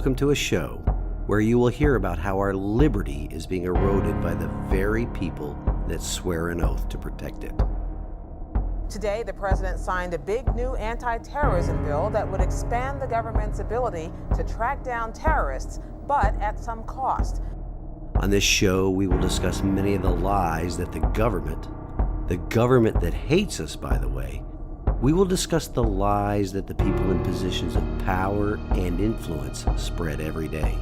welcome to a show where you will hear about how our liberty is being eroded by the very people that swear an oath to protect it. Today, the president signed a big new anti-terrorism bill that would expand the government's ability to track down terrorists, but at some cost. On this show, we will discuss many of the lies that the government that hates us, by the way, we will discuss the lies that the people in positions of power and influence spread every day.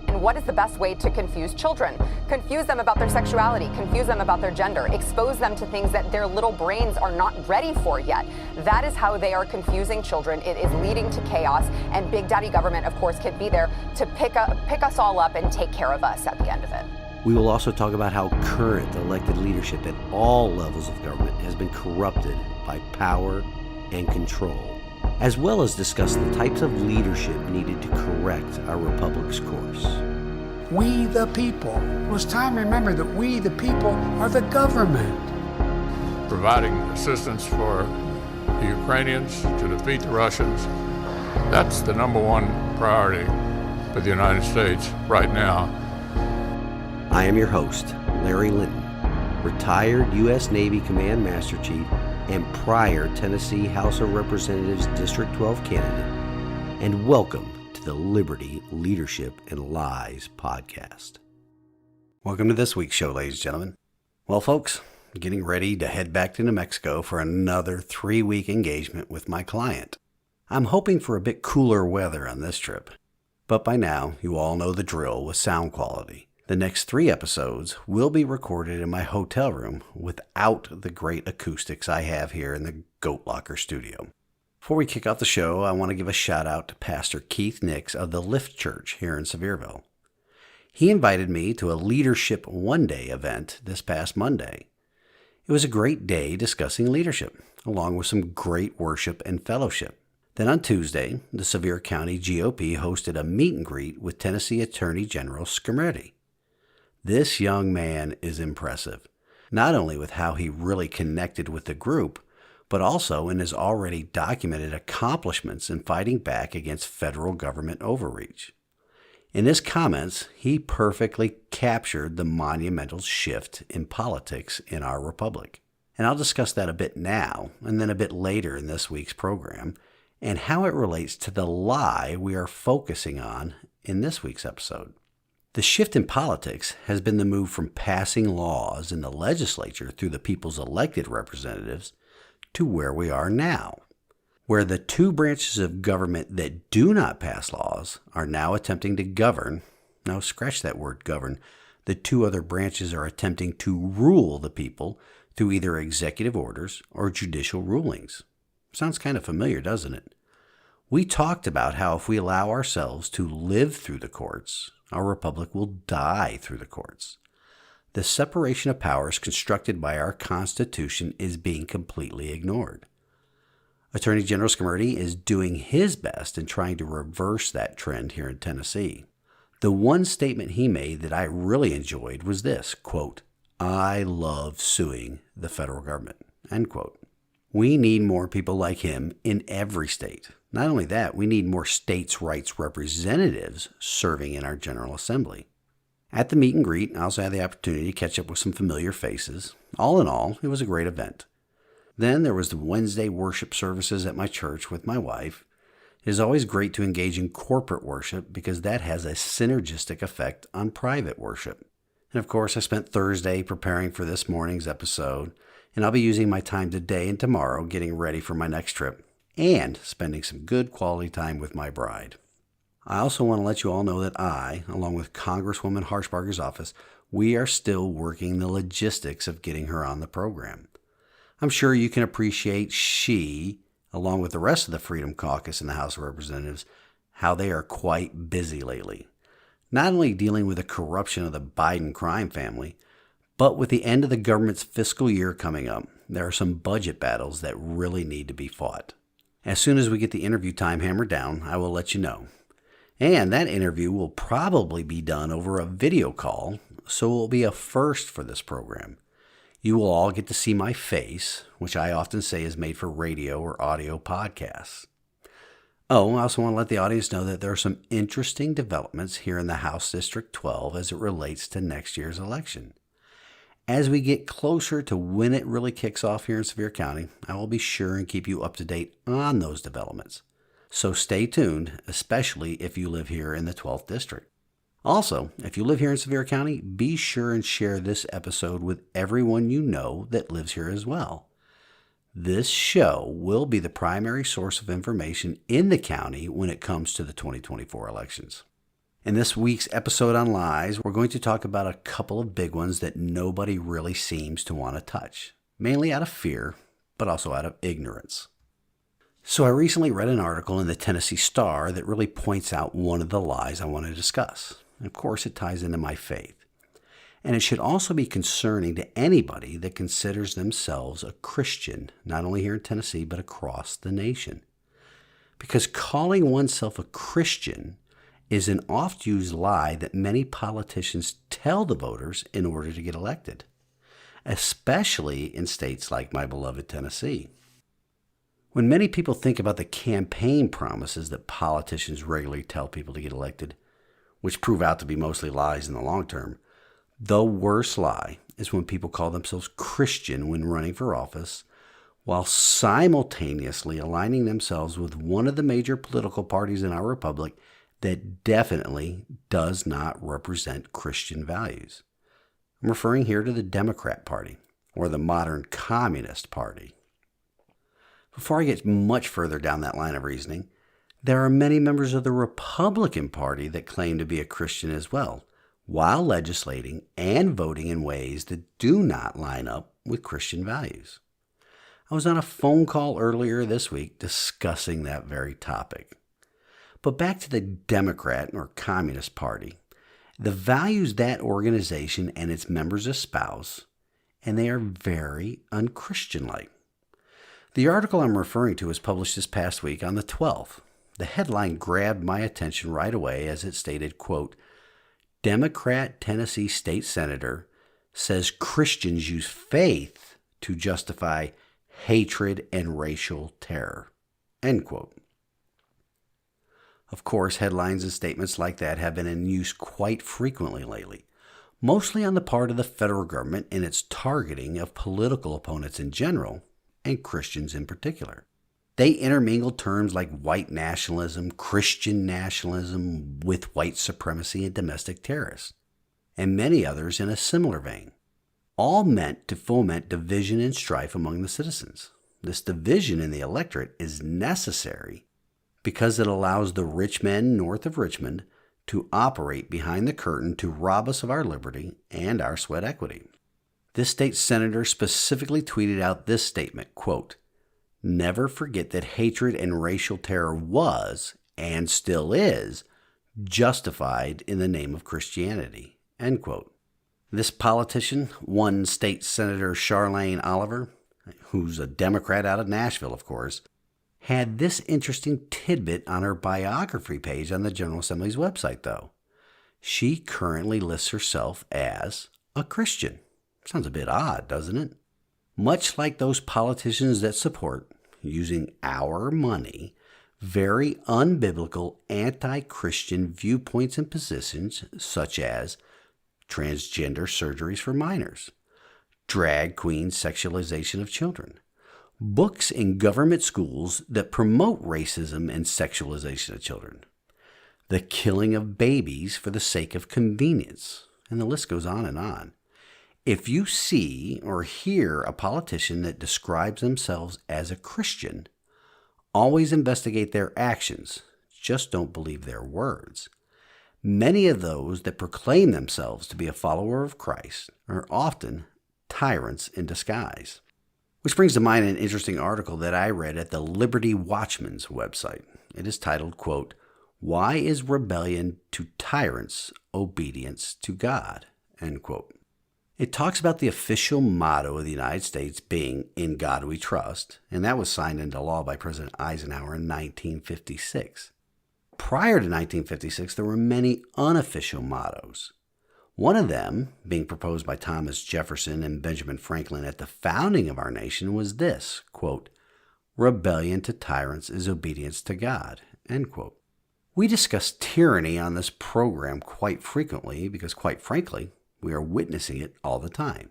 And what is the best way to confuse children? Confuse them about their sexuality, confuse them about their gender, expose them to things that their little brains are not ready for yet. That is how they are confusing children. It is leading to chaos, and Big Daddy government, of course, can be there to pick us all up and take care of us at the end of it. We will also talk about how current elected leadership at all levels of government has been corrupted by power and control, as well as discuss the types of leadership needed to correct our republic's course. We the people. It was time to remember that we the people are the government. Providing assistance for the Ukrainians to defeat the Russians, that's the number one priority for the United States right now. I am your host, Larry Linton, retired U.S. Navy Command Master Chief and prior Tennessee House of Representatives District 12 candidate, and welcome to the Liberty, Leadership, and Lies podcast. Welcome to this week's show, ladies and gentlemen. Well, folks, getting ready to head back to New Mexico for another 3-week engagement with my client. I'm hoping for a bit cooler weather on this trip, but by now you all know the drill with sound quality. The next 3 episodes will be recorded in my hotel room without the great acoustics I have here in the Goat Locker studio. Before we kick off the show, I want to give a shout out to Pastor Keith Nix of the Lift Church here in Sevierville. He invited me to a Leadership One Day event this past Monday. It was a great day discussing leadership, along with some great worship and fellowship. Then on Tuesday, the Sevier County GOP hosted a meet and greet with Tennessee Attorney General Scamarietti. This young man is impressive, not only with how he really connected with the group, but also in his already documented accomplishments in fighting back against federal government overreach. In his comments, he perfectly captured the monumental shift in politics in our republic. And I'll discuss that a bit now, and then a bit later in this week's program, and how it relates to the lie we are focusing on in this week's episode. The shift in politics has been the move from passing laws in the legislature through the people's elected representatives to where we are now, where the 2 branches of government that do not pass laws are now attempting to govern. Now, scratch that word govern. The 2 other branches are attempting to rule the people through either executive orders or judicial rulings. Sounds kind of familiar, doesn't it? We talked about how if we allow ourselves to live through the courts, our republic will die through the courts. The separation of powers constructed by our Constitution is being completely ignored. Attorney General Scamarietti is doing his best in trying to reverse that trend here in Tennessee. The one statement he made that I really enjoyed was this, quote, "I love suing the federal government," end quote. We need more people like him in every state. Not only that, we need more states' rights representatives serving in our General Assembly. At the meet and greet, I also had the opportunity to catch up with some familiar faces. All in all, it was a great event. Then there was the Wednesday worship services at my church with my wife. It is always great to engage in corporate worship because that has a synergistic effect on private worship. And of course, I spent Thursday preparing for this morning's episode, and I'll be using my time today and tomorrow getting ready for my next trip and spending some good quality time with my bride. I also want to let you all know that I, along with Congresswoman Harshbarger's office, we are still working the logistics of getting her on the program. I'm sure you can appreciate she, along with the rest of the Freedom Caucus in the House of Representatives, how they are quite busy lately. Not only dealing with the corruption of the Biden crime family, but with the end of the government's fiscal year coming up, there are some budget battles that really need to be fought. As soon as we get the interview time hammered down, I will let you know. And that interview will probably be done over a video call, so it will be a first for this program. You will all get to see my face, which I often say is made for radio or audio podcasts. Oh, I also want to let the audience know that there are some interesting developments here in the House District 12 as it relates to next year's election. As we get closer to when it really kicks off here in Sevier County, I will be sure and keep you up to date on those developments. So stay tuned, especially if you live here in the 12th District. Also, if you live here in Sevier County, be sure and share this episode with everyone you know that lives here as well. This show will be the primary source of information in the county when it comes to the 2024 elections. In this week's episode on lies, we're going to talk about a couple of big ones that nobody really seems to want to touch, mainly out of fear, but also out of ignorance. So I recently read an article in the Tennessee Star that really points out one of the lies I want to discuss. And of course, it ties into my faith. And it should also be concerning to anybody that considers themselves a Christian, not only here in Tennessee, but across the nation. Because calling oneself a Christian is an oft-used lie that many politicians tell the voters in order to get elected, especially in states like my beloved Tennessee. When many people think about the campaign promises that politicians regularly tell people to get elected, which prove out to be mostly lies in the long term, the worst lie is when people call themselves Christian when running for office, while simultaneously aligning themselves with one of the major political parties in our republic that definitely does not represent Christian values. I'm referring here to the Democrat Party, or the modern Communist Party. Before I get much further down that line of reasoning, there are many members of the Republican Party that claim to be a Christian as well, while legislating and voting in ways that do not line up with Christian values. I was on a phone call earlier this week discussing that very topic. But back to the Democrat or Communist Party, the values that organization and its members espouse, and they are very unchristian-like. The article I'm referring to was published this past week on the 12th. The headline grabbed my attention right away as it stated, quote, Democrat Tennessee State Senator says Christians use faith to justify hatred and racial terror, end quote. Of course, headlines and statements like that have been in use quite frequently lately, mostly on the part of the federal government in its targeting of political opponents in general and Christians in particular. They intermingle terms like white nationalism, Christian nationalism with white supremacy and domestic terrorists, and many others in a similar vein, all meant to foment division and strife among the citizens. This division in the electorate is necessary because it allows the rich men north of Richmond to operate behind the curtain to rob us of our liberty and our sweat equity. This state senator specifically tweeted out this statement, quote, never forget that hatred and racial terror was, and still is, justified in the name of Christianity, end quote. This politician, one state senator Charlene Oliver, who's a Democrat out of Nashville, of course, had this interesting tidbit on her biography page on the General Assembly's website, though. She currently lists herself as a Christian. Sounds a bit odd, doesn't it? Much like those politicians that support, using our money, very unbiblical anti-Christian viewpoints and positions such as transgender surgeries for minors, drag queen sexualization of children, books in government schools that promote racism and sexualization of children, the killing of babies for the sake of convenience, and the list goes on and on. If you see or hear a politician that describes themselves as a Christian, always investigate their actions. Just don't believe their words. Many of those that proclaim themselves to be a follower of Christ are often tyrants in disguise. Which brings to mind an interesting article that I read at the Liberty Watchman's website. It is titled, quote, Why is rebellion to tyrants obedience to God? End quote. It talks about the official motto of the United States being, In God We Trust, and that was signed into law by President Eisenhower in 1956. Prior to 1956, there were many unofficial mottos. One of them, being proposed by Thomas Jefferson and Benjamin Franklin at the founding of our nation, was this, quote, Rebellion to tyrants is obedience to God, End quote. We discuss tyranny on this program quite frequently because, quite frankly, we are witnessing it all the time.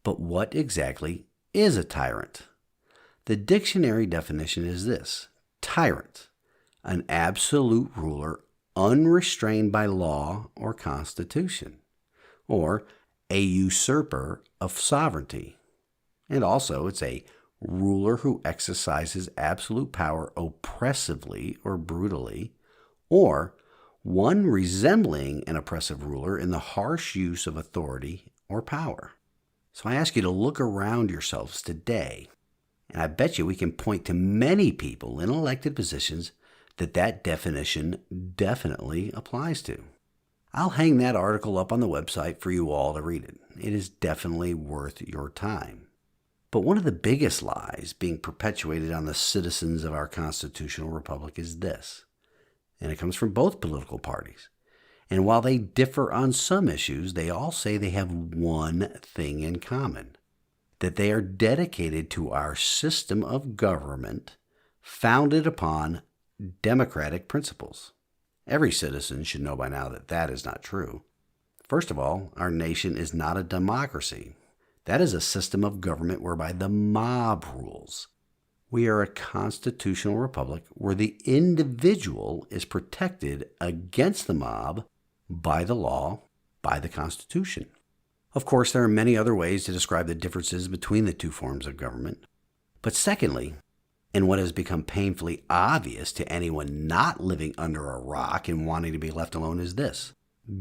But what exactly is a tyrant? The dictionary definition is this: tyrant, an absolute ruler unrestrained by law or constitution, or a usurper of sovereignty. And also, it's a ruler who exercises absolute power oppressively or brutally, or one resembling an oppressive ruler in the harsh use of authority or power. So I ask you to look around yourselves today, and I bet you we can point to many people in elected positions that definition definitely applies to. I'll hang that article up on the website for you all to read it. It is definitely worth your time. But one of the biggest lies being perpetuated on the citizens of our constitutional republic is this, and it comes from both political parties. And while they differ on some issues, they all say they have one thing in common: that they are dedicated to our system of government founded upon democratic principles. Every citizen should know by now that that is not true. First of all, our nation is not a democracy. That is a system of government whereby the mob rules. We are a constitutional republic where the individual is protected against the mob by the law, by the Constitution. Of course, there are many other ways to describe the differences between the two forms of government. But secondly, and what has become painfully obvious to anyone not living under a rock and wanting to be left alone, is this: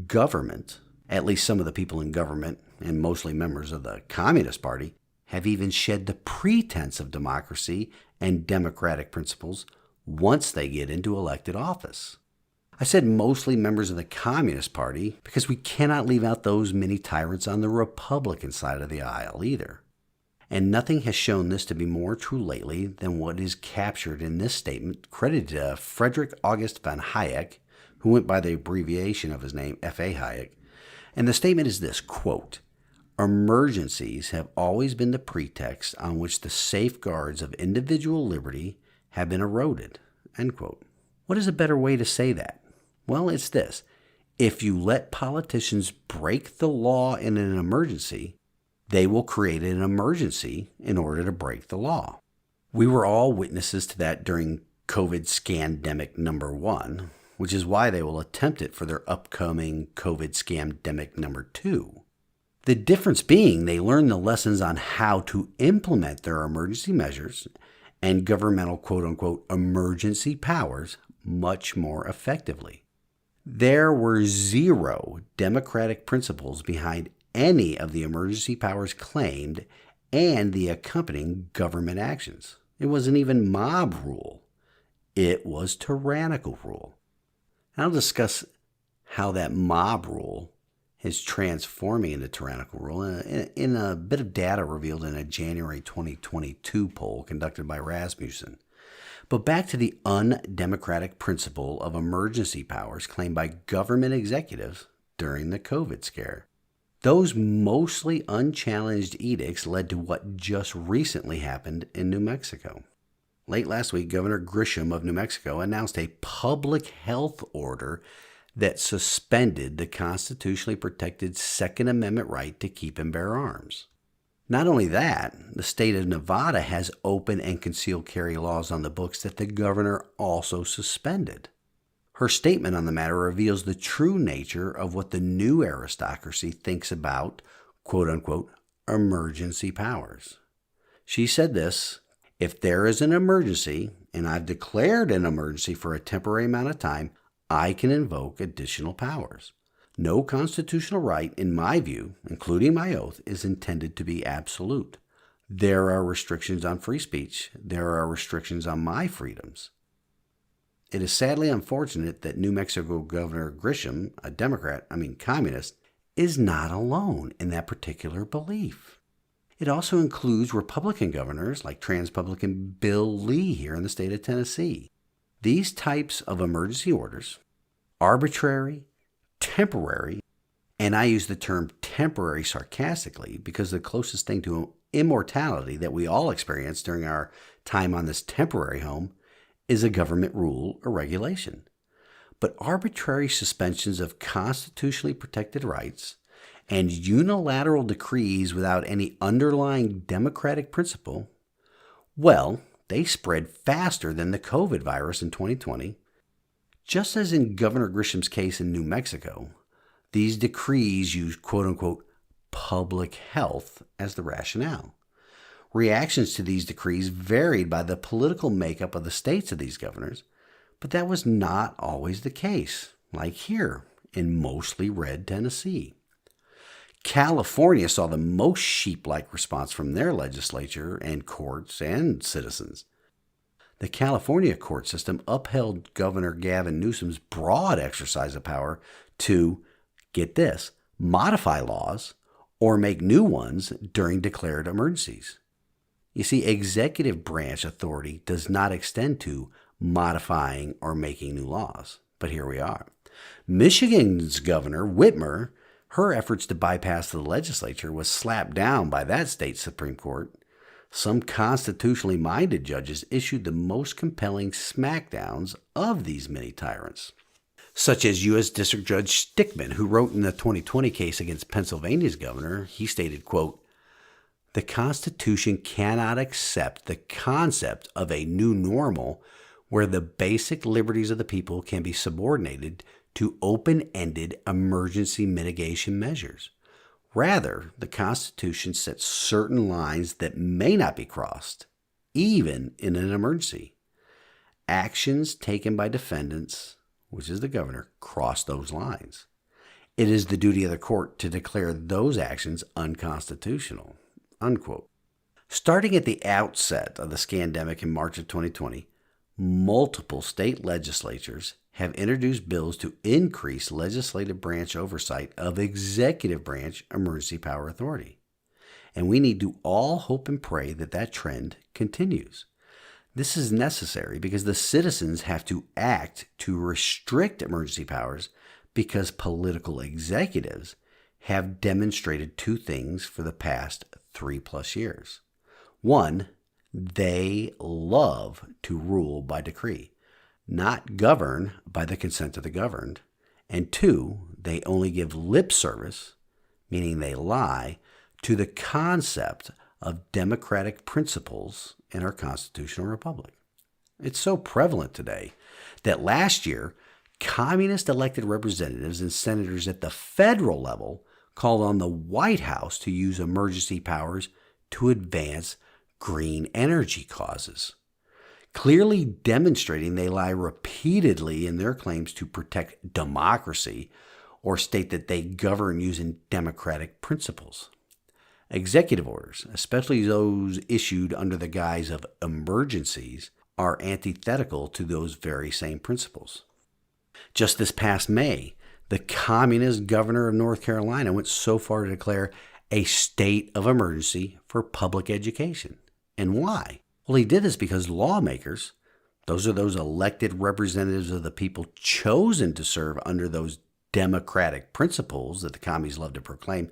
government, at least some of the people in government, and mostly members of the Communist Party, have even shed the pretense of democracy and democratic principles once they get into elected office. I said mostly members of the Communist Party because we cannot leave out those many tyrants on the Republican side of the aisle either. And nothing has shown this to be more true lately than what is captured in this statement credited to Friedrich August von Hayek, who went by the abbreviation of his name, F.A. Hayek. And the statement is this, quote, "Emergencies have always been the pretext on which the safeguards of individual liberty have been eroded," end quote. What is a better way to say that? Well, it's this: if you let politicians break the law in an emergency, they will create an emergency in order to break the law. We were all witnesses to that during COVID scandemic number 1, which is why they will attempt it for their upcoming COVID scandemic number 2. The difference being they learn the lessons on how to implement their emergency measures and governmental quote-unquote emergency powers much more effectively. There were zero democratic principles behind any of the emergency powers claimed and the accompanying government actions. It wasn't even mob rule. It was tyrannical rule. I'll discuss how that mob rule is transforming into tyrannical rule in a bit of data revealed in a January 2022 poll conducted by Rasmussen. But back to the undemocratic principle of emergency powers claimed by government executives during the COVID scare. Those mostly unchallenged edicts led to what just recently happened in New Mexico. Late last week, Governor Grisham of New Mexico announced a public health order that suspended the constitutionally protected Second Amendment right to keep and bear arms. Not only that, the state of Nevada has open and concealed carry laws on the books that the governor also suspended. Her statement on the matter reveals the true nature of what the new aristocracy thinks about, quote-unquote, emergency powers. She said this: "If there is an emergency, and I've declared an emergency for a temporary amount of time, I can invoke additional powers. No constitutional right, in my view, including my oath, is intended to be absolute. There are restrictions on free speech. There are restrictions on my freedoms." It is sadly unfortunate that New Mexico Governor Grisham, a communist, is not alone in that particular belief. It also includes Republican governors like Trans-Republican Bill Lee here in the state of Tennessee. These types of emergency orders, arbitrary, temporary, and I use the term temporary sarcastically because the closest thing to immortality that we all experience during our time on this temporary home is a government rule or regulation. But arbitrary suspensions of constitutionally protected rights and unilateral decrees without any underlying democratic principle, well, they spread faster than the COVID virus in 2020. Just as in Governor Grisham's case in New Mexico, these decrees used quote-unquote public health as the rationale. Reactions to these decrees varied by the political makeup of the states of these governors, but that was not always the case, like here in mostly red Tennessee. California saw the most sheep-like response from their legislature and courts and citizens. The California court system upheld Governor Gavin Newsom's broad exercise of power to, get this, modify laws or make new ones during declared emergencies. You see, executive branch authority does not extend to modifying or making new laws, but here we are. Michigan's Governor Whitmer, her efforts to bypass the legislature was slapped down by that state's Supreme Court. Some constitutionally minded judges issued the most compelling smackdowns of these mini tyrants, such as U.S. District Judge Stickman, who wrote in the 2020 case against Pennsylvania's governor. He stated, quote, "The Constitution cannot accept the concept of a new normal where the basic liberties of the people can be subordinated to open-ended emergency mitigation measures. Rather, the Constitution sets certain lines that may not be crossed, even in an emergency. Actions taken by defendants, which is the governor, cross those lines. It is the duty of the court to declare those actions unconstitutional." Unquote. Starting at the outset of the scandemic in March of 2020, multiple state legislatures have introduced bills to increase legislative branch oversight of executive branch emergency power authority. And we need to all hope and pray that that trend continues. This is necessary because the citizens have to act to restrict emergency powers because political executives have demonstrated two things for the past 3+ years. One, they love to rule by decree, not govern by the consent of the governed. And two, they only give lip service, meaning they lie, to the concept of democratic principles in our constitutional republic. It's so prevalent today that last year, communist elected representatives and senators at the federal level called on the White House to use emergency powers to advance green energy causes, clearly demonstrating they lie repeatedly in their claims to protect democracy or state that they govern using democratic principles. Executive orders, especially those issued under the guise of emergencies, are antithetical to those very same principles. Just this past May, the communist governor of North Carolina went so far to declare a state of emergency for public education. And why? Well, he did this because lawmakers, those are those elected representatives of the people chosen to serve under those democratic principles that the commies love to proclaim,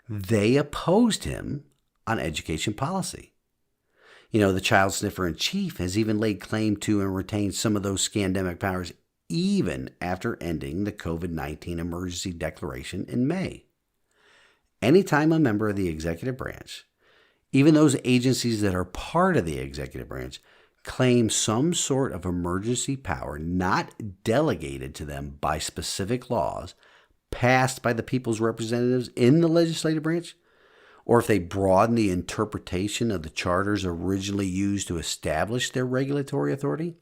they opposed him on education policy. You know, the child sniffer in chief has even laid claim to and retained some of those scandemic powers even after ending the COVID-19 emergency declaration in May. Anytime a member of the executive branch, even those agencies that are part of the executive branch, claim some sort of emergency power not delegated to them by specific laws passed by the people's representatives in the legislative branch, or if they broaden the interpretation of the charters originally used to establish their regulatory authority,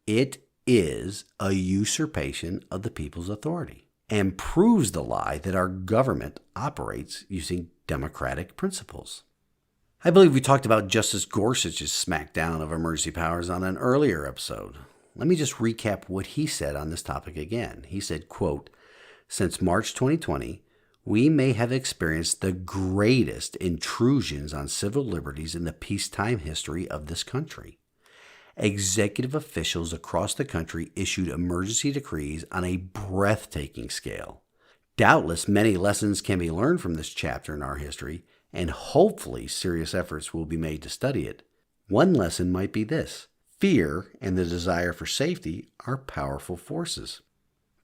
it is a usurpation of the people's authority and proves the lie that our government operates using democratic principles. I believe we talked about Justice Gorsuch's smackdown of emergency powers on an earlier episode. Let me just recap what he said on this topic again. He said, quote, "Since March 2020, we may have experienced the greatest intrusions on civil liberties in the peacetime history of this country. Executive officials across the country issued emergency decrees on a breathtaking scale. Doubtless, many lessons can be learned from this chapter in our history, and hopefully serious efforts will be made to study it. One lesson might be this: Fear and the desire for safety are powerful forces.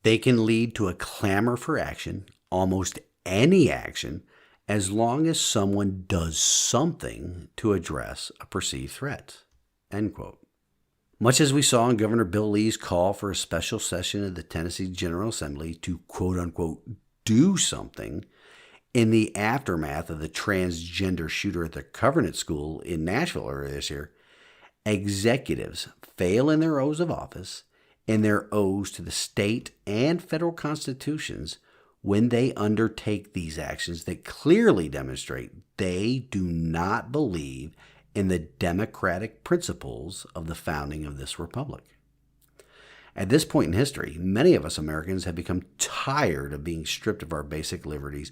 They can lead to a clamor for action, almost any action, as long as someone does something to address a perceived threat. End quote. Much as we saw in Governor Bill Lee's call for a special session of the Tennessee General Assembly to quote-unquote do something in the aftermath of the transgender shooter at the Covenant School in Nashville earlier this year, executives fail in their oaths of office and their oaths to the state and federal constitutions when they undertake these actions that clearly demonstrate they do not believe in the democratic principles of the founding of this republic. At this point in history, many of us Americans have become tired of being stripped of our basic liberties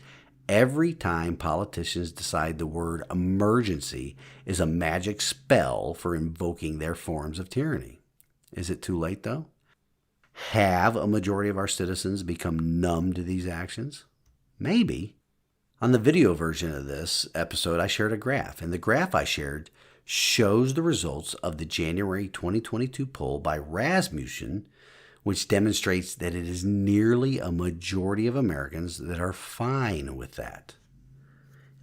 every time politicians decide the word emergency is a magic spell for invoking their forms of tyranny. Is it too late, though? Have a majority of our citizens become numb to these actions? Maybe. On the video version of this episode, I shared a graph, and the graph I shared shows the results of the January 2022 poll by Rasmussen, which demonstrates that it is nearly a majority of Americans that are fine with that.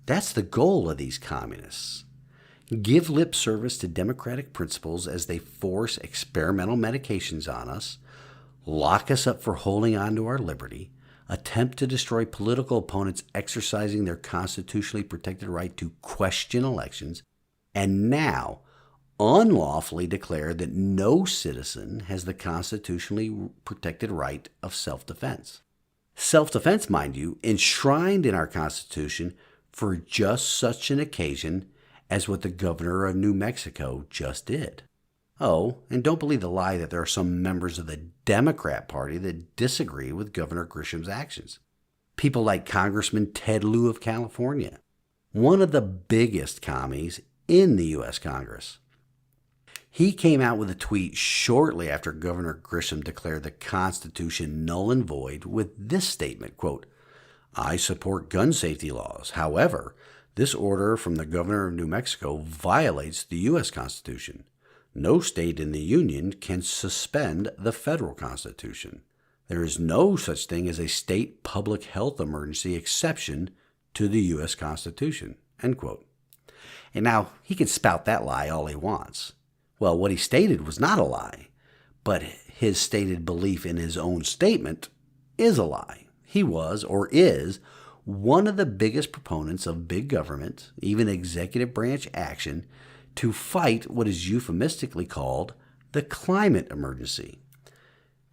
That's the goal of these communists. Give lip service to democratic principles as they force experimental medications on us, lock us up for holding on to our liberty, attempt to destroy political opponents exercising their constitutionally protected right to question elections, and now unlawfully declare that no citizen has the constitutionally protected right of self-defense. Self-defense, mind you, enshrined in our Constitution for just such an occasion as what the governor of New Mexico just did. Oh, and don't believe the lie that there are some members of the Democrat Party that disagree with Governor Grisham's actions. People like Congressman Ted Lieu of California, one of the biggest commies in the U.S. Congress. He came out with a tweet shortly after Governor Grisham declared the Constitution null and void with this statement, quote, "I support gun safety laws. However, this order from the governor of New Mexico violates the U.S. Constitution. No state in the Union can suspend the federal Constitution. There is no such thing as a state public health emergency exception to the U.S. Constitution." End quote. And now, he can spout that lie all he wants. Well, what he stated was not a lie, but his stated belief in his own statement is a lie. He was, or is, one of the biggest proponents of big government, even executive branch action, to fight what is euphemistically called the climate emergency.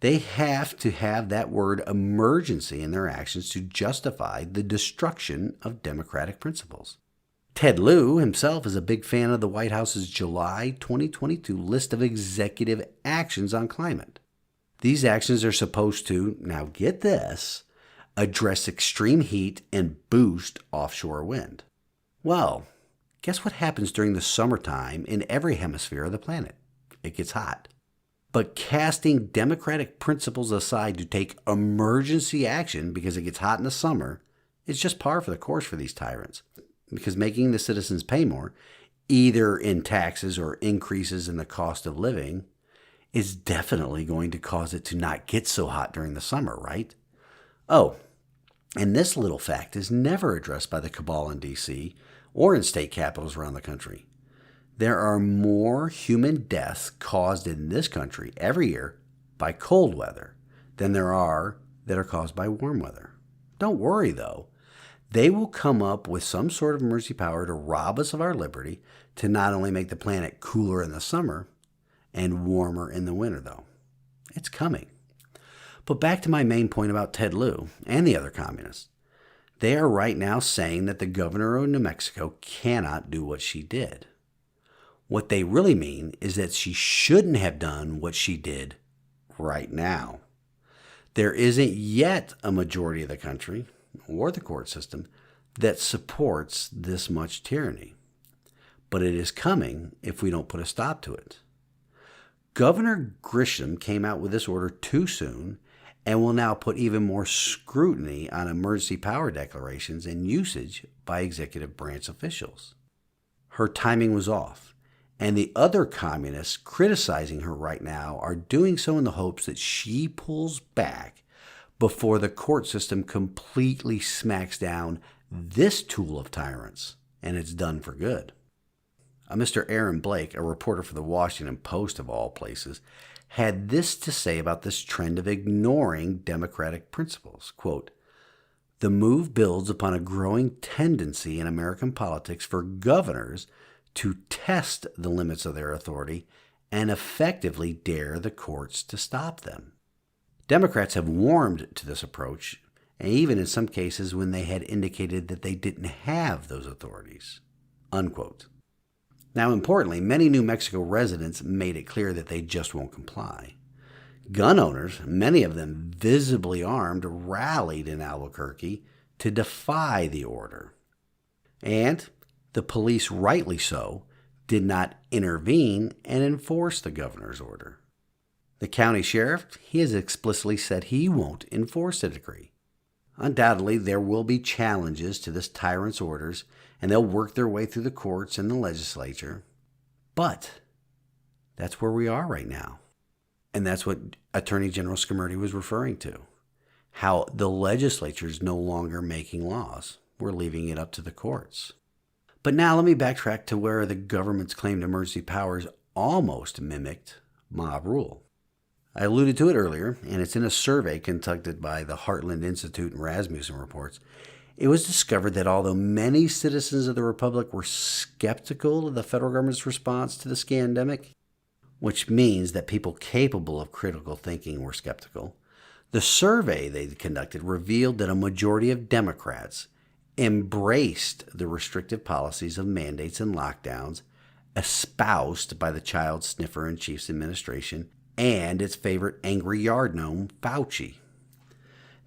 They have to have that word emergency in their actions to justify the destruction of democratic principles. Ted Lieu himself is a big fan of the White House's July 2022 list of executive actions on climate. These actions are supposed to, now get this, address extreme heat and boost offshore wind. Well, guess what happens during the summertime in every hemisphere of the planet? It gets hot. But casting democratic principles aside to take emergency action because it gets hot in the summer is just par for the course for these tyrants. Because making the citizens pay more, either in taxes or increases in the cost of living, is definitely going to cause it to not get so hot during the summer, right? Oh, and this little fact is never addressed by the cabal in D.C. or in state capitals around the country. There are more human deaths caused in this country every year by cold weather than there are that are caused by warm weather. Don't worry, though. They will come up with some sort of emergency power to rob us of our liberty to not only make the planet cooler in the summer and warmer in the winter, though. It's coming. But back to my main point about Ted Lieu and the other communists. They are right now saying that the governor of New Mexico cannot do what she did. What they really mean is that she shouldn't have done what she did right now. There isn't yet a majority of the country or the court system that supports this much tyranny. But it is coming if we don't put a stop to it. Governor Grisham came out with this order too soon and will now put even more scrutiny on emergency power declarations and usage by executive branch officials. Her timing was off, And the other communists criticizing her right now are doing so in the hopes that she pulls back before the court system completely smacks down this tool of tyrants, and it's done for good. Mr. Aaron Blake, a reporter for the Washington Post of all places, had this to say about this trend of ignoring democratic principles. Quote, "The move builds upon a growing tendency in American politics for governors to test the limits of their authority and effectively dare the courts to stop them. Democrats have warmed to this approach, and even in some cases when they had indicated that they didn't have those authorities." Unquote. Now, importantly, many New Mexico residents made it clear that they just won't comply. Gun owners, many of them visibly armed, rallied in Albuquerque to defy the order. And the police, rightly so, did not intervene and enforce the governor's order. The county sheriff, he has explicitly said he won't enforce the decree. Undoubtedly, there will be challenges to this tyrant's orders, and they'll work their way through the courts and the legislature. But that's where we are right now. And that's what Attorney General Scamurti was referring to. How the legislature is no longer making laws. We're leaving it up to the courts. But now let me backtrack to where the government's claimed emergency powers almost mimicked mob rule. I alluded to it earlier, and it's in a survey conducted by the Heartland Institute and Rasmussen reports. It was discovered that although many citizens of the Republic were skeptical of the federal government's response to the scandemic, which means that people capable of critical thinking were skeptical, the survey they conducted revealed that a majority of Democrats embraced the restrictive policies of mandates and lockdowns espoused by the child sniffer in chief's administration and its favorite angry yard gnome, Fauci.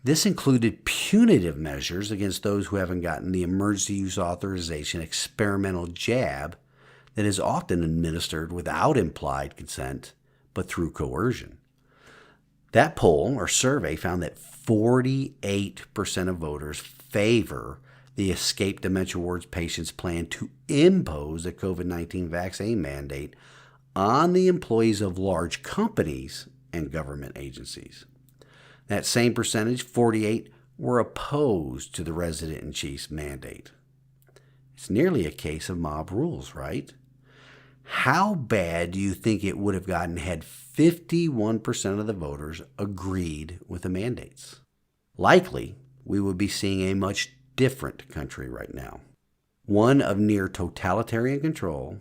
This included punitive measures against those who haven't gotten the emergency use authorization experimental jab that is often administered without implied consent, but through coercion. That poll or survey found that 48% of voters favor the Escape Dementia Wards patients' plan to impose a COVID-19 vaccine mandate on the employees of large companies and government agencies. That same percentage, 48, were opposed to the resident-in-chief's mandate. It's nearly a case of mob rules, right? How bad do you think it would have gotten had 51% of the voters agreed with the mandates? Likely, we would be seeing a much different country right now. One of near totalitarian control,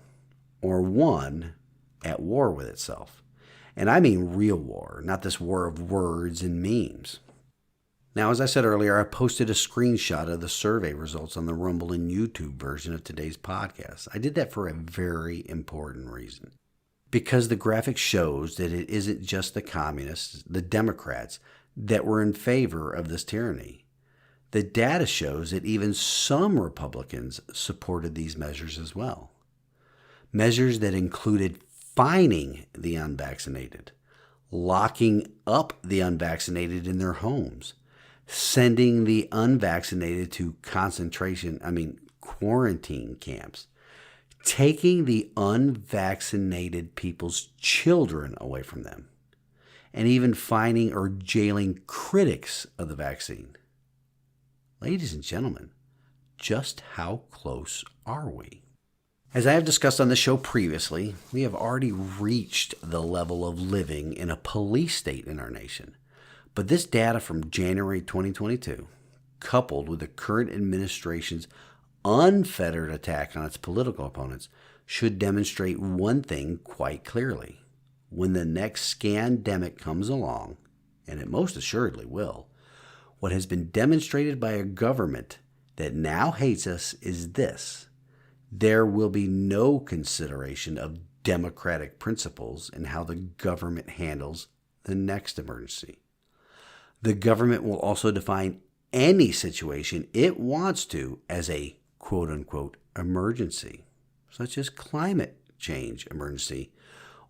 or one at war with itself. And I mean real war, not this war of words and memes. Now, as I said earlier, I posted a screenshot of the survey results on the Rumble and YouTube version of today's podcast. I did that for a very important reason. Because the graphic shows that it isn't just the communists, the Democrats, that were in favor of this tyranny. The data shows that even some Republicans supported these measures as well. Measures that included fining the unvaccinated, locking up the unvaccinated in their homes, sending the unvaccinated to quarantine camps, taking the unvaccinated people's children away from them, and even fining or jailing critics of the vaccine. Ladies and gentlemen, just how close are we? As I have discussed on the show previously, we have already reached the level of living in a police state in our nation. But this data from January 2022, coupled with the current administration's unfettered attack on its political opponents, should demonstrate one thing quite clearly. When the next scandemic comes along, and it most assuredly will, what has been demonstrated by a government that now hates us is this: there will be no consideration of democratic principles in how the government handles the next emergency. The government will also define any situation it wants to as a quote-unquote emergency, such as climate change emergency,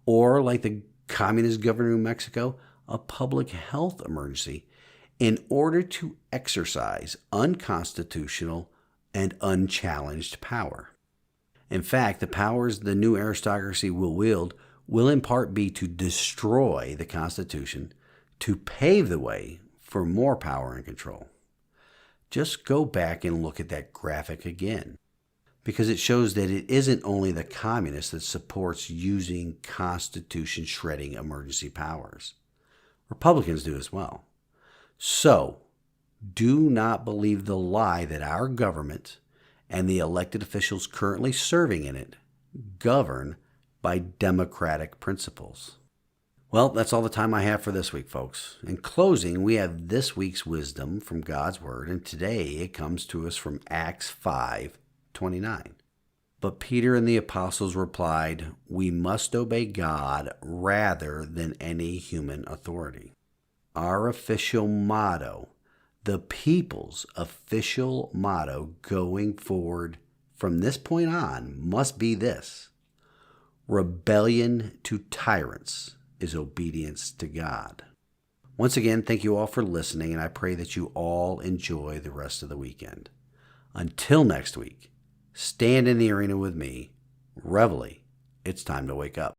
or like the communist governor of New Mexico, a public health emergency, in order to exercise unconstitutional and unchallenged power. In fact, the powers the new aristocracy will wield will in part be to destroy the Constitution, to pave the way for more power and control. Just go back and look at that graphic again, because it shows that it isn't only the communists that supports using Constitution shredding emergency powers. Republicans do as well. So, do not believe the lie that our government and the elected officials currently serving in it govern by democratic principles. Well, that's all the time I have for this week, folks. In closing, we have this week's wisdom from God's Word, and today it comes to us from Acts 5:29. But Peter and the apostles replied, "We must obey God rather than any human authority." Our official motto, the people's official motto going forward from this point on, must be this: rebellion to tyrants is obedience to God. Once again, thank you all for listening, and I pray that you all enjoy the rest of the weekend. Until next week, stand in the arena with me. Reveille, it's time to wake up.